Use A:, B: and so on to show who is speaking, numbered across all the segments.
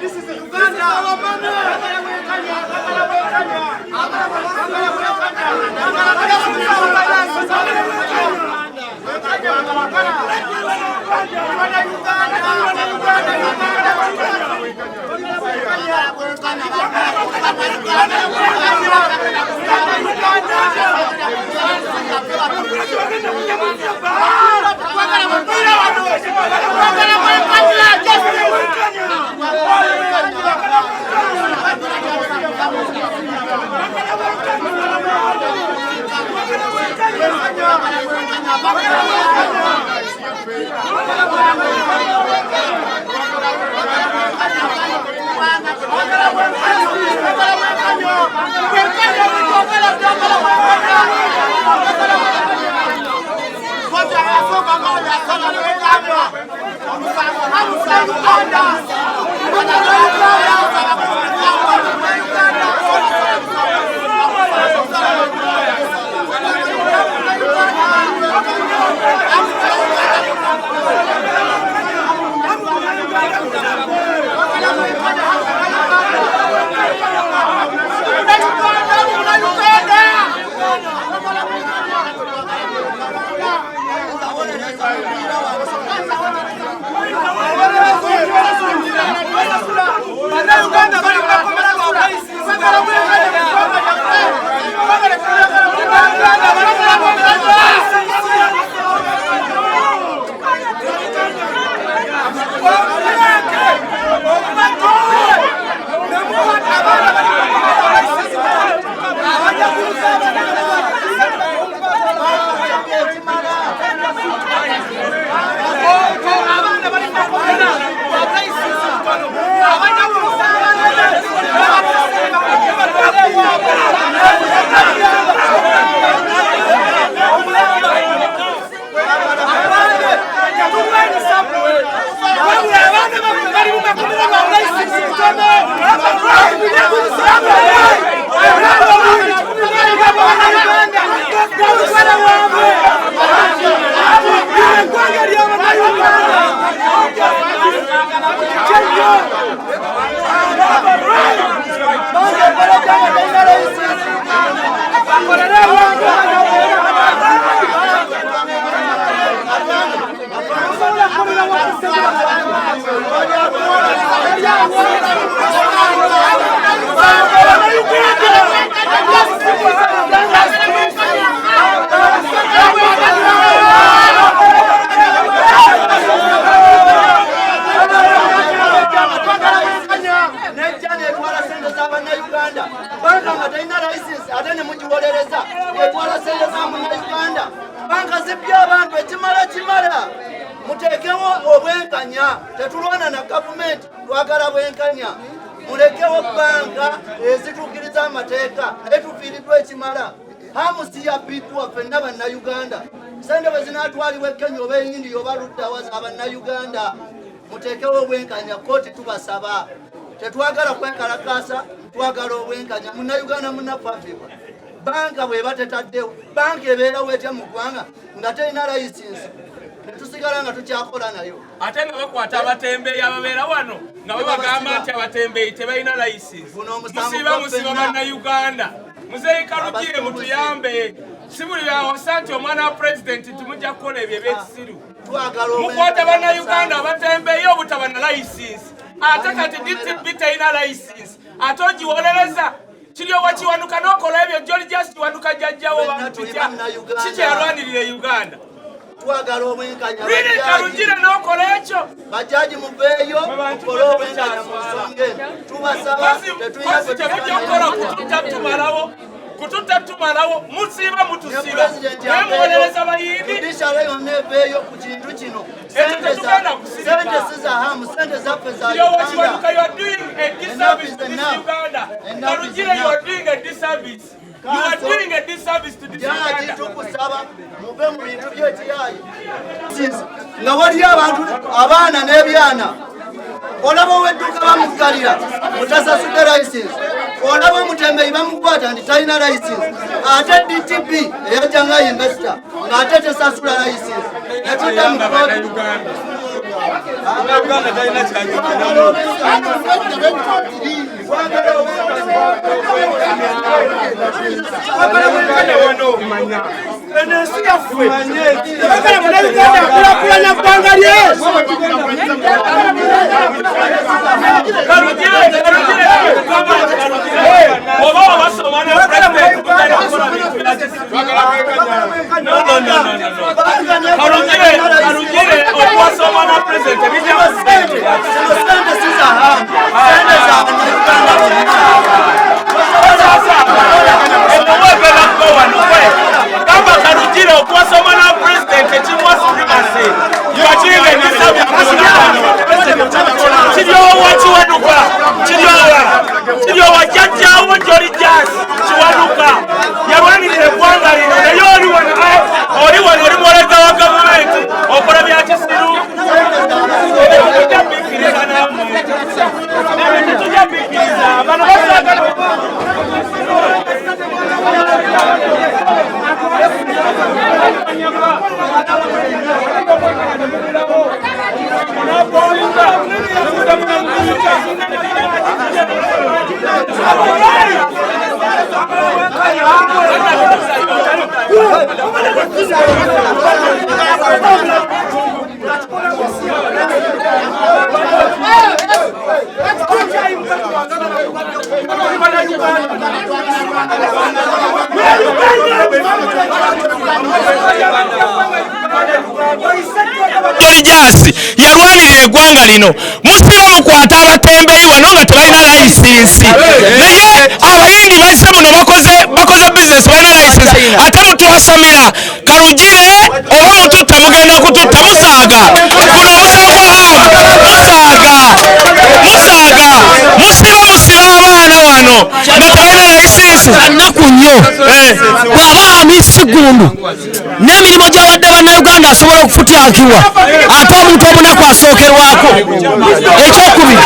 A: This is Uganda. Tetulwana na government twagala bwenkanya mulekewo banka ezitukiriza amateeka etufiiriddwa ekimala hamusi ya bitu wafenna bannayuganda sente bwe zinaatwalibwa Kenya oba enyindi oba luddawa z'abannayuganda muteekewo obwenkanya kooti tubasaba tetwagala kwekalakaasa twagala obwenkanya munnayuganda munnafafibwa banka bweba tetaddewo banka ebeerawo etya mu ggwanga nga terina layisinsi tusigala nga tukyakola nayo
B: ate nga bakwata abatembeeyi ababeera wano nga babagamba nti abatembeeyi tebalina layisinsi musiba bannayuganda muzeeyi Kalugire mutuyambe si buli awasa nti omwana wa pulezidenti timujja kukola ebyo ebyekisiru mukwata bannayuganda abatembeeyi obutaba na layisinsi ate kati DTP terina layisinsi ate ogiwolereza kiri owakiwanuka n'okola ebyo gyoli just kiwanuka jjajjawo bamututya ki kyeyalwanirira e Uganda
A: twagala obwenkanya
B: Kalugire n'okola ekyo
A: bajaji mubeeyo mukole obwenkanya mu nsonga eno tubasaba
B: tetujja kukola kututta tumalawo musiiba mutusiba naye muwolereza bayindi
A: judiciary yonna ebeeyo ku kintu kino sente sizahamu sente zaffe za
B: Uganda. You are doing a disservice to this Uganda. Kalugire, you are doing a disservice. You are doing a disservice to this Uganda.
A: Tukusaba mube mu bintu by'ekiyayi nga waliyo abantu abaana n'ebyana olaba ow'edduuka bamugalira mutasasudde layisinsi olaba omutembeeyi bamukwata nti talina layisinsi ate DTP eyajja nga investor ng'ate tesasula layisinsi netudda mu kooti
C: yarwanirira eggwanga lino musiba mukwata abatembeyi wano nga tebalina layisinsi naye abayindi baise muno bakoze bizinesi balina layisinsi ate mutubasomera Karugire oba mututta mugenda kututta musaaga guno omusango musiba abaana wano nga tebalina layisinsi
D: annaku nnyo bw'aba amisigundu n'emirimu gy'awadde bannayuganda asobola okufutaakibwa ate omuntu omunaku asookerwako ekyokubiri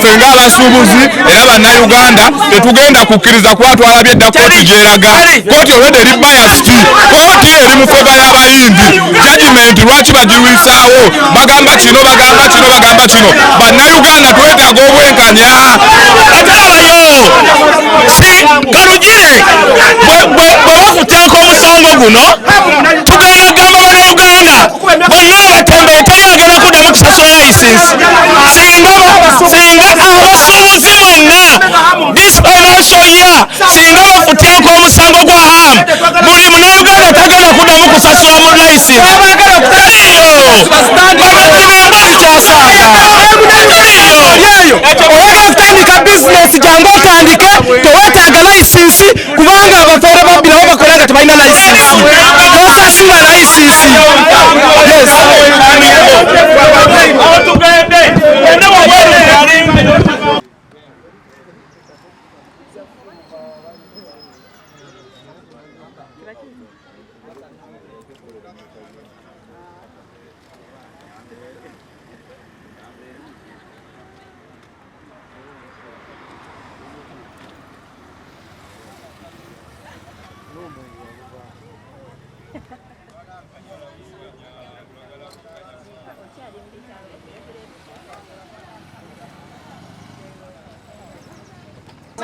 E: fenga abasuubuzi era bannayuganda tetugenda kukkiriza kwatwala byedda kooti gyeraga kooti olwedde eri biased kooti eri mu feva y'abayindi judgment lwaki bagiwisaawo bagamba kino bannayuganda twetaaga obwenkanya
C: ate abayo si Karugire bwe bakuteeka omusango guno tugenda kugamba bannayuganda bonna abatembeyi teri agenda kuddamu kusasula layisinsi singa abasuubuzi mwenna this financial year singa bakuteeka omusango gwa hamu buli munnayuganda tagenda kuddamu kusasula mu layisinsi
D: oyagala kutandika bizinesi jangu otandike tewetaaga layisinsi kubanga abafeere babbirawo bakola nga tebalina layisinsi tosasula layisinsi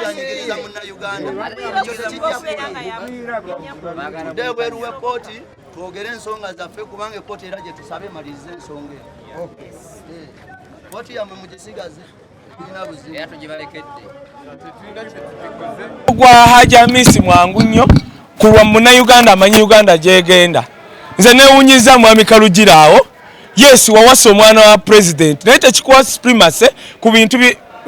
A: yanyigiriza munnayuganda ekyo tekijja bweru w'ekkooti twogere ensonga zaffe kubanga ekkooti era gye tusabe emalirize ensonga eyo kkooti yammwe mugisigaze tulina buzibu
B: gwa Haja Hamisi mwangu nnyo kulwa munnayuganda amanyi Uganda gyegenda nze neewunyiza mwami Karugire awo yes wawasa omwana wa president naye tekikuwa supremacy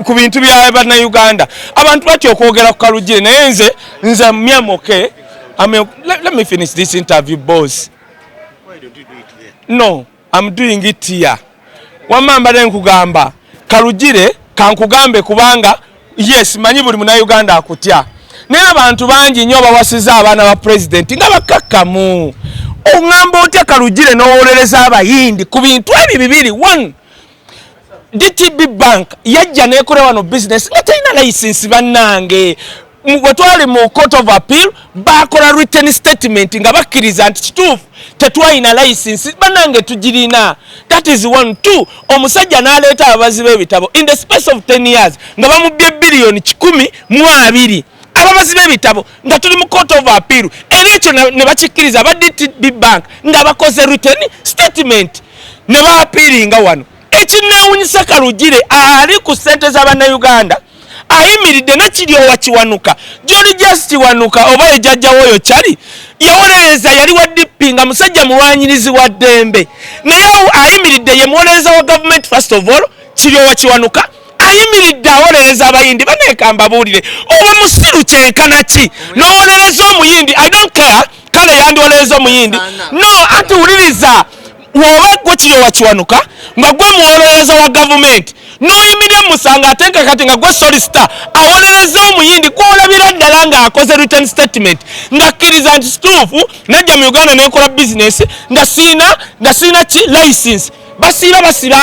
B: ku bintu bya bannayuganda abantu batya okwogera ku Karugire naye nze myamoke let me finish this interview boss.
F: Why don't you do it there?
B: No, I'm doing it here. Wamamba nkugamba Karugire kankugambe kubanga yes manyi buli munnayuganda akutya naye abantu bangi nnyo bawasiza abaana ba president nga bakakkamu ongamba otya Karugire n'owolereza abayindi ku bintu ebi bibiri. One, DTB Bank yajja nekola wano business nga terina license bannange
C: wetwali mu court of appeal bakola written statement nga bakkiriza nti kituufu tetwalina license banange tugirina. That is 1. 2 omusajja n'aleeta ababazi b'ebitabo in the space of 10 years nga bamubbye billion 12 ababazi b'ebitabo nga tuli mu court of appeal era ekyo ne bakikkiriza ba DTB bank nga bakoze written statement ne baapiiringa wano. Ekinneewunyisa Kalugire ali ku ssente z'Abannayuganda ayimiridde Nakiryowa Kiwanuka John Just Kiwanuka oba ejjajjawo oyo kyali yawolereza yali wa DP nga musajja mulwanyirizi wa ddembe naye ayimiridde ye muwolereza wa government first of all Kiryowa Kiwanuka ayimiridde awolereza abayindi baneekamba buulire oba musiru kyenkana ki n'owolereza omuyindi I don't care kale yandiwolereza omuyindi no ati wuliriza woba gwe Kiryowa Kiwanuka nga gwe muwolereza wa government noyimirye musanga atenka kati nga gwe solicitor awolereza omuyindi kwolabira ddala nga akoze written statement nga kkiriza nti kituufu najja mu Uganda nekola business nga siina ki license basiba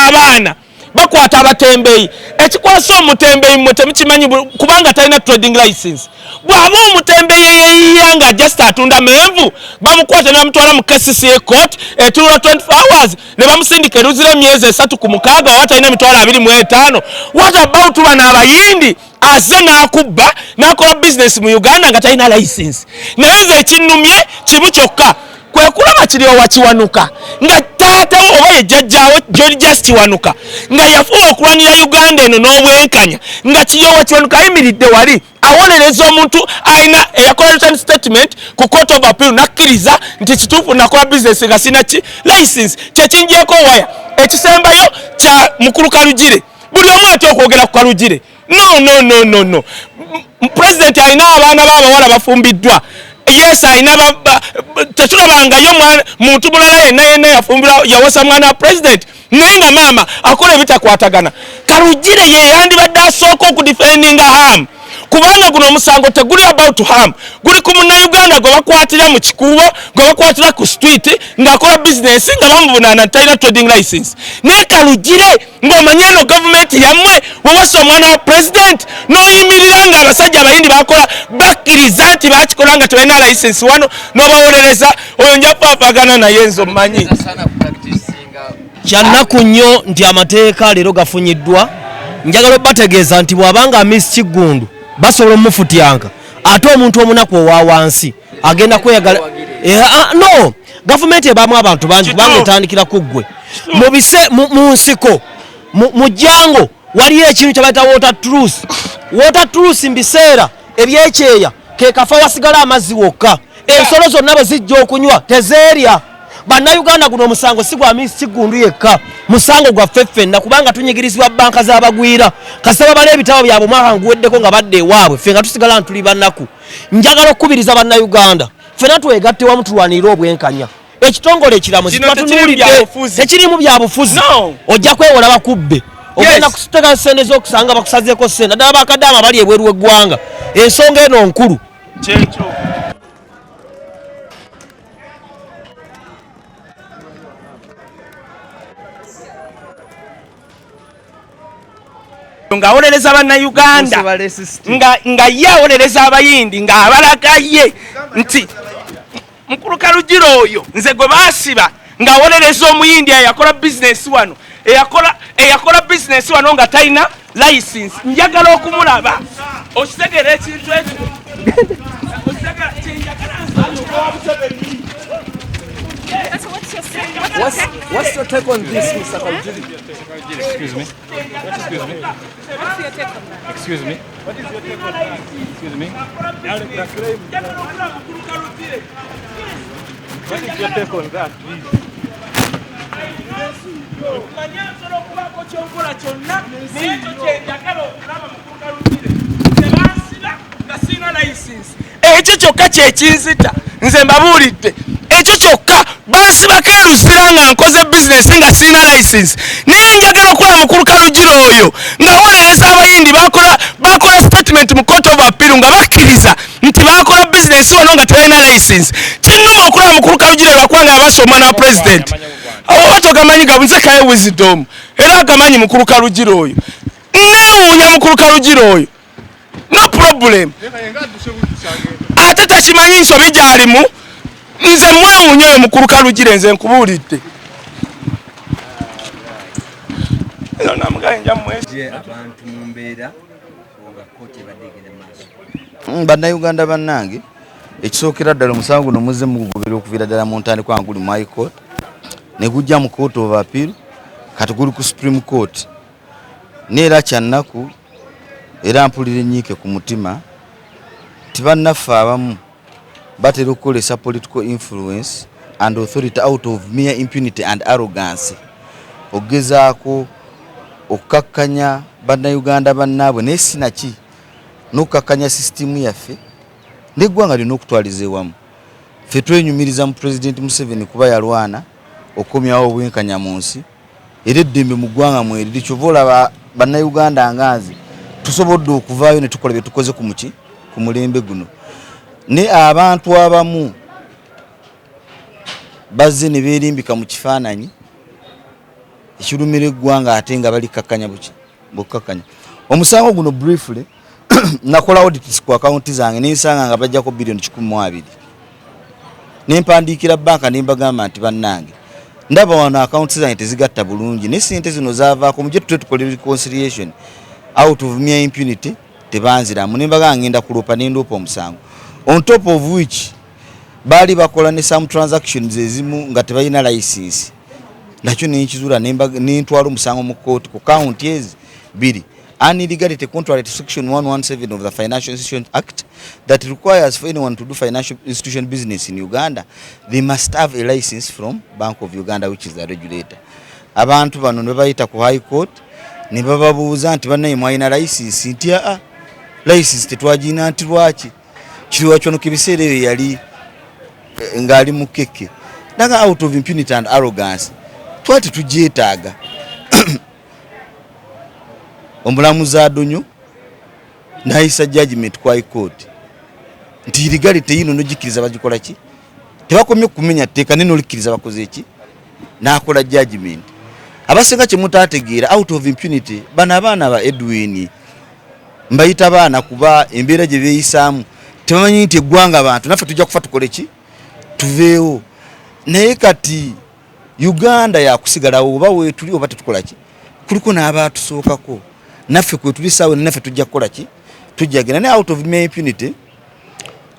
C: abaana bakwata abatembeeyi ekikwasa omutembeeyi mmwe temukimanyi kubanga talina trading license bw'aba omutembeeyi eyeeyiya nga just atunda menvu bamukwata ne bamutwala mu KCCA court etuula 24 hours ne bamusindika eruzira emyezi 3 ku 6 oba talina emitwalo 25. What about bano abayindi aze n'akubba n'akola business mu Uganda nga talina license naye nze ekinnumye kimu kyokka kwe kulaba Kiryowa Kiwanuka nga taata oba yejjajjaawo John Just Kiwanuka nga yafuba okulwanira Uganda eno n'obwenkanya nga Kiryowa Kiwanuka ayimiridde wali awolereza omuntu ayina eyakola written statement ku court of appeal nakkiriza nti kituufu nakola business nga sina ki license kyekingyeko waya ekisembayo kya mukulu Kalugire buli omu atya okwogera ku Kalugire no president alina abaana b'abawala bafumbiddwa. Yes, ayina tetulabangayo muntu mulala yenna yafumbira yawasa mwana wa president naye nga maama akola ebitakwatagana. Kalugire ye yandibadde asooka okudefendinga harm kubanga guno omusango teguli about harm guli ku Munnayuganda gwe bakwatira mu kikuubo gwe bakwatira ku street ng'akola business nga bamuvunaana talina trading license. Naye Kalugire ng'omanyi eno government yammwe wewasa omwana wa president n'oyimirira nga abasajja abayindi bakola bakkiriza nti bakikola nga tebalina license wano n'obawolereza oyo nja paapagana naye nze omumanyi.
D: Kyannaku nnyo nti amateeka leero gafunyiddwa njagala obategeeza nti bw'abanga Miss Kigundu basobola omufutyanka ate omuntu omunaku owa wansi agenda kweyagala no gavumenti ebamu abantu bangi kubanga etandikira ku ggwe mu nsiko mu jjango waliyo ekintu kye bayita water truth mbiseera ebyekyeya ke kafa wasigala amazzi wokka ensolo zonna bwe zijja okunywa tezeerya. Bannayuganda guno omusango si gwa Miss Kigundu yekka musango gwa ffenna kubanga tunyigirizibwa banka z'abagwira kasaba bale ebitabo byabwe mwaka nguweddeko nga badde ewaabwe ffe nga tusigala ntuli bannaku. Njagala okukubiriza Bannayuganda ffenna twegatte wamu tulwanira obwenkanya ekitongole ekiramuzi twatunuulidde tekirimu byabufuzi ojja kwewola bakubbe ogenda kuteka ssente z'okusanga bakusazeeko ssente ddala bakadaama bali ebweru w'eggwanga ensonga eno nkulu
B: kyekyo. Nga awolereza Bannayuganda nga ye awolereza abayindi nga abalaga ye nti mukulu Kalugire oyo nze gwe baasiba nga awolereza omuyindi eyakola business wano eyakola business wano nga talina license. Njagala okumulaba okitegeera ekintu ekyo
D: What's your take on this, Mr. Kalugire?
E: Excuse me.
G: What's your take on that?
E: Excuse me. What is your take on that? Excuse me. What is your take on that, please?
C: Ekyo kyokka kyekinzita nze mbabuulidde ekyo kyokka bansibako eruzira nga nkoze business nga sirina license. Naye njagala okulaba mukulu Kalugire oyo ng'awolereza abayindi bakola statement mu court of appeal nga bakkiriza nti bakola business wano nga tebalina license. Kinnuma okulaba mukulu Kalugire lwakuba abasa omwana wa president awo togamanyi gabunze kaye wisdom era agamanyi mukulu Kalugire oyo neewuunya mukulu Kalugire oyo no problem ate takimanyi nsobi gyalimu nze mwewunye oyo mukulu Kalugire nze nkubuulidde
H: bannayuganda bannange ekisookera ddala omusango guno muzze mugugobera okuviira ddala mu ntandikwa nga guli mu high court ne gujja mu court of appeal kati guli ku supreme court neera kyannaku era mpulira ennyiike ku mutima tibannaffe abamu batera okukolesa political influence and authority out of mere impunity and arrogance okugezaako okukakkanya bannayuganda bannaabwe naye sinaki n'okukakkanya sisitimu yaffe n'eggwanga lina okutwaliza ewamu ffe twenyumiriza mu President Museveni kuba yalwana okukomyawo obwenkanya mu nsi era eddembe mu ggwanga mweriri kyova olaba bannayuganda nganze tusobodde okuvaayo ne tukola bye tukoze ku mulembe guno ne abantu abamu bazze ne beerimbika mu kifaananyi ekirumira eggwanga ate nga bali kakkanya bukakkanya omusango guno briefly nakola audits ku akaunti zange nensanga nga bajjako bilioni 12 nempandiikira banka nembagamba nti bannange ndaba wano akaunti zange tezigatta bulungi ne sente zino zaavaako mujje tutwe tukole reconciliation out of mere impunity tebanziramu nembagamba ngenda kulopa nendoopa omusango on top of which baali bakola ne some transactions ezimu nga tebalina license nakyo nenkizuula nentwala omusango mu court ku count ezi biri unillegality contrary to section 117 of the Financial Institutions Act that requires for anyone to do financial institution business in Uganda, they must have a license from Bank of Uganda, which is the regulator. Abantu bano ne bayita ku high court ne bababuuza nti bannaye mwalina license nti license tetwagina nti lwaki kiriwa kyono kibiseera eyo yali ngali mukeke naga out of impunity and arrogance twati tujeetaaga omulamuzi Adonyo nayisa judgment kwa high court nti illegality yino nogikiriza bagikola ki tebakomye kumenya tteeka neno likiriza bakoze ki nakola judgment abasenga kye mutategeera out of impunity bana abaana ba Edwin mbayita baana kuba embeera gye beeyisaamu tebamanyi nti eggwanga abantu naffe tujja kufa tukole ki tuveewo naye kati Uganda yakusigalawo oba weetuli oba tetukola ki kuliko n'abaatusookako naffe kwe tulisaawe naffe tujja kukola ki tujjagenda ne out of mere impunity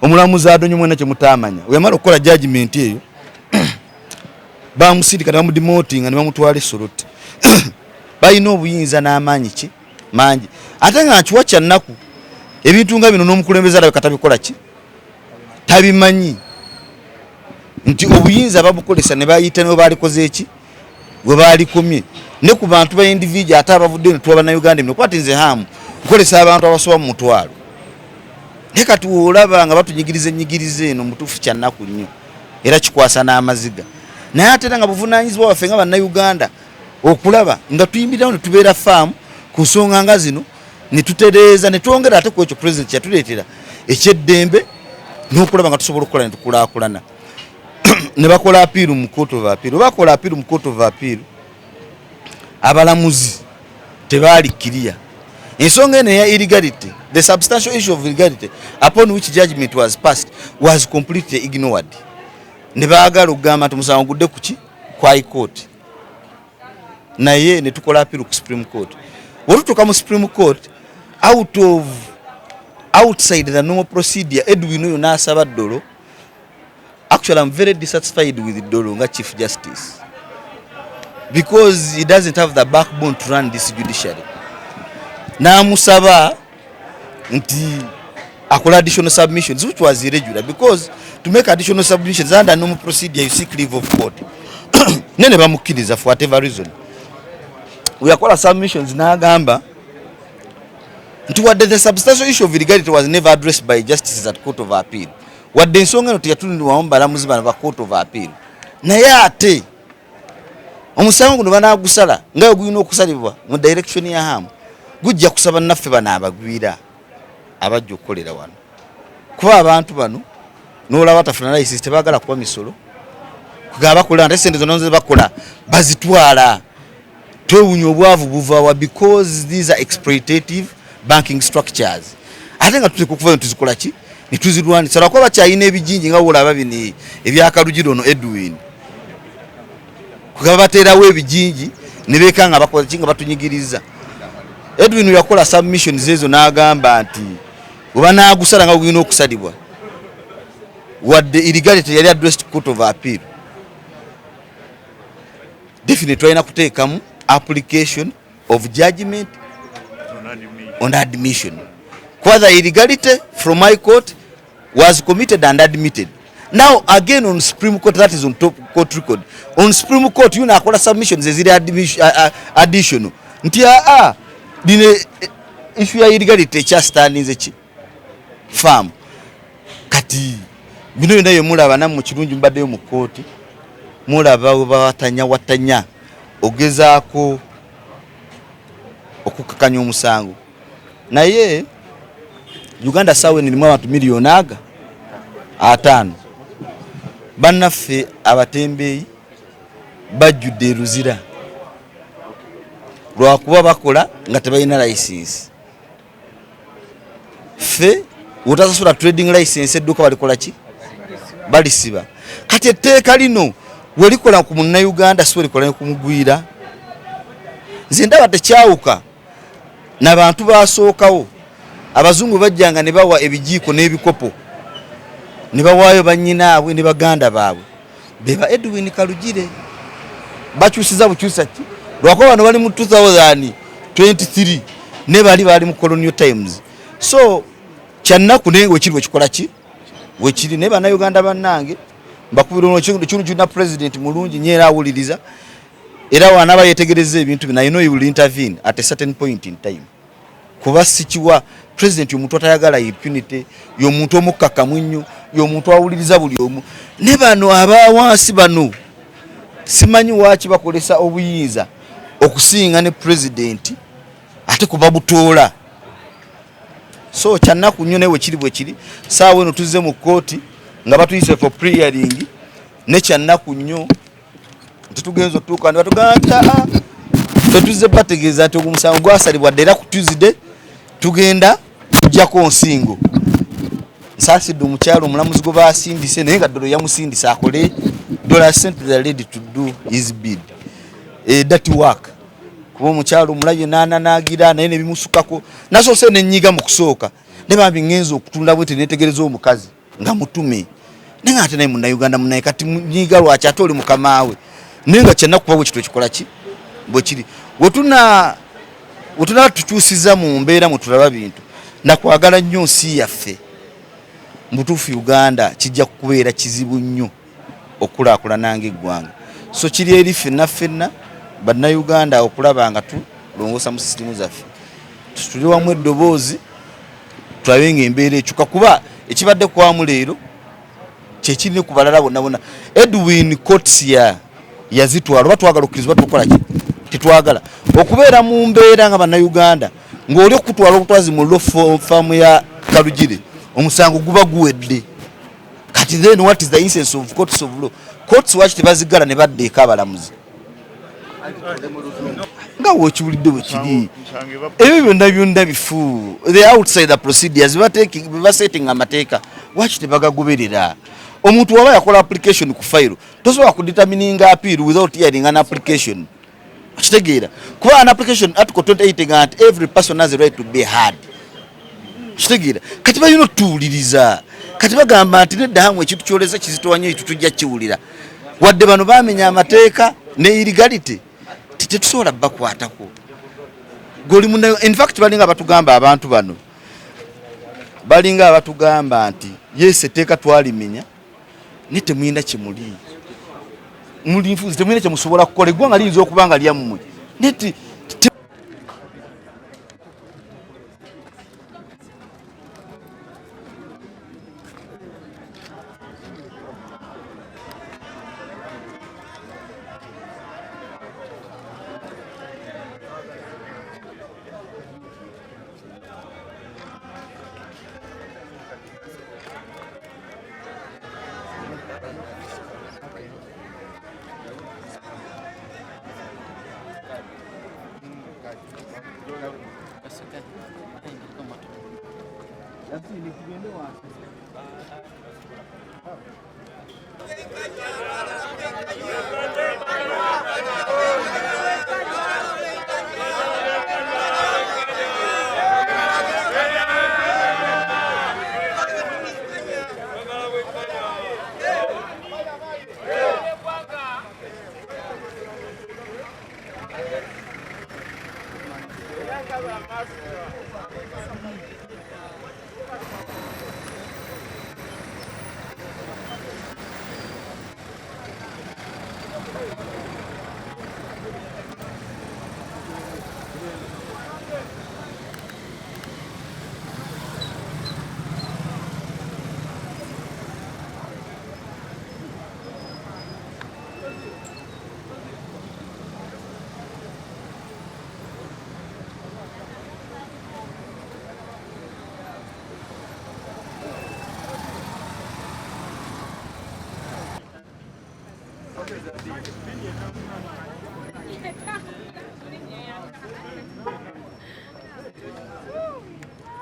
H: omulamuzi Adonyo mwena kye mutamanya oyamala okukola judgment eyo bamusirika bamudemoting ne bamutwala esoroti balina obuyinza n'amaanyi ki mangi ate nga nkiwa kyannaku ebintu nga bino n'omukulembeze alabe katabikola ki tabimanyi nti obuyinza babukolesa ne bayita ne balikoze eki bwe balikomye ne ku bantu ba individual ate abavudde ne tuba na Uganda mino kwati nze hamu kukolesa abantu abasoba mu mutwalo ne kati olaba nga batunyigirize eno mutufu kyannaku nnyo era kikwasa n'amaziga naye ate nga buvunanyizibwa waffe nga banna Uganda okulaba nga tuyimbirawo ne tubeera faamu ku nsonga nga zino ne tutereeza ne twongera ate ku ekyo president kyatuleetera ekyeddembe n'okulaba nga tusobola okukola ne tukulaakulana ne bakola appeal mu court of appeal bakola appeal mu court of appeal abalamuzi tebaali clear ensonga eno ya illegality the substantial issue of illegality upon which judgment was passed was completely ignored ne baagala okugamba nti musango gudde kuki ku high court naye ne tukola appeal ku supreme court olutuuka mu supreme court outside the normal procedure Edwin oyo n'asaba ddolo. Actually, I'm very dissatisfied with Dolo nga Chief Justice because he doesn't have the backbone to run this judiciary. Namusaba nti akola additional submissions which was irregular because to make additional submissions under normal procedure you seek leave of court. Nene bamukiriza for whatever reason. We akola submissions n'agamba nti wadde the substantial issue of illegality was never addressed by justices at court of appeal. Wadde ensonga eno teyatulirwamu balamuzi bano ba court of appeal naye ate omusango guno banaagusala nga gulina okusalibwa mu direction ya hamu gujja kusaba naffe bano abagwira abajja okukolera wano kuba abantu bano n'olaba tafuna license tebaagala kuba misolo kugaba bakola nti sente zonna ze bakola bazitwala twewunya obwavu buvawa because these are exploitative banking structures ate nga tutekukuvayo ntuzikola ki netuzirwanisa lwakuba bakyayina ebijinji nga wolaba bino ebyakalugiro ono Edwin kugaba bateerawo ebijinji ne beeka nga bakola ki nga batunyigiriza. Edwin yakola submissions ezo n'agamba nti oba naagusala nga gulina okusalibwa wadde illegality yali addressed court of appeal. Definitely alina kuteekamu application of judgment on admission. Whether illegality from my court was committed and admitted. Now again on Supreme Court, that is on top court record. On Supreme Court you nakola submissions eziri additional. Nti dine issue ya illegality cha standinze ki farm. Kati bino ndayo mulaba na mu kirungi mbadde mu court. Mulaba watanya ogezaako okukakanya omusango. Naye Uganda sawe nilimu abantu miliyoni 5 bannaffe abatembeeyi bajjudde Luzira lwakuba bakola nga tebalina license. Ffe utasasula trading license edduuka balikola ki balisiba. Kati etteeka lino welikola ku Munnayuganda si welikola ku mugwira. Nze ndaba tekyawuka n'abantu baasookawo. Abazungu bajjanga ne bawa ebijiiko n'ebikopo ne bawaayo bannyinaabwe ne baganda baabwe beba Edwin Kalugire bakyusiza bukyusa ki lwakuba bano bali mu 2023 ne bali mu colonial times. So kyannaku naye wekiri wekikola ki wekiri ne Bannayuganda bannange mbakubira kino na president mulungi nyeera awuliriza era wanaba yetegereza ebintu bino. I know you will intervene at a certain point in time. Kuba sikiwa president yomuntu atayagala impunity yomuntu omukakamu nnyo yomuntu awuliriza buli omu ne bano abawansi bano simanyi waaki bakolesa obuyinza okusinga ne president ate kuba butoola. So kyannaku nnyo newe kiri bwe kiri saawe no tuzze mu kooti nga batuyise for pre-hearing ne kyannaku nnyo tutugenza okutuuka ne batugamba tetuzze bategeeza nti omusango gwasalibwa ddera ku Tuesday tugenda kujjako nsingo. Nsaasidde omukyalo omulamuzi gwe baasindise naye nga ddolo yamusindisa akole dollar cent they are ready to do his bid. That work. Kuba omukyalo omulabye n'ananaagira naye ne bimusukako nasoose ne nnyiga mu kusooka ne bambi ngenza okutunda bwe teneetegereza omukazi nga mutume naye nga ate naye Munnayuganda munaye kati nnyiga lwaki ate oli mukamaawe naye nga kyennakuba bwe kitwe kikola ki bwe kiri wetuna tukyusiza mu mbeera mutulaba bintu nakwagala nnyo nsi yaffe mutuufu Uganda kijja kubeera kizibu nnyo okulaakulana ng'eggwanga. So kiri eri ffenna Bannayuganda okulaba nga tulongoosa mu sisitimu zaffe tuli wamu eddoboozi tulabe ng'embeera ekyuka kuba ekibadde kwamu leero kyekirine ku balala bonna. Edwin Coates yazitwala oba twagala okkirizibwa tukola ki tetwagala okubeera mu mbeera nga Bannayuganda ng'oli okutwala obutwazi mu law firm ya Kalugire omusango guba guwedde. Kati then what is the essence of courts of law? Courts waki tebazigala ne baddeeka abalamuzi nga wokiwulidde bwe kiri ebyo byonna bifu the outside procedures basetting amateeka waki tebagagoberera. Omuntu waba yakola application ku file tosobola kudetermining appeal without hearing an application. Kitegeera kuba an application article 28 nga every person has a right to be heard. Kitegeera kati bayino tuwuliriza kati bagamba nti nedda hamwe ekintu kyoleza kizitowanyo ekitu tujja kiwulira wadde bano bamenya amateeka ne illegality tetusobola bakwatako goli munayo. In fact balinga abatugamba abantu bano balinga abatugamba nti yes etteeka twalimenya ne temuyina kimuli muli nfuzi temuyina kyemusobola kukola eggwanga liyinza okuba nga lyammwe neti
A: Okay,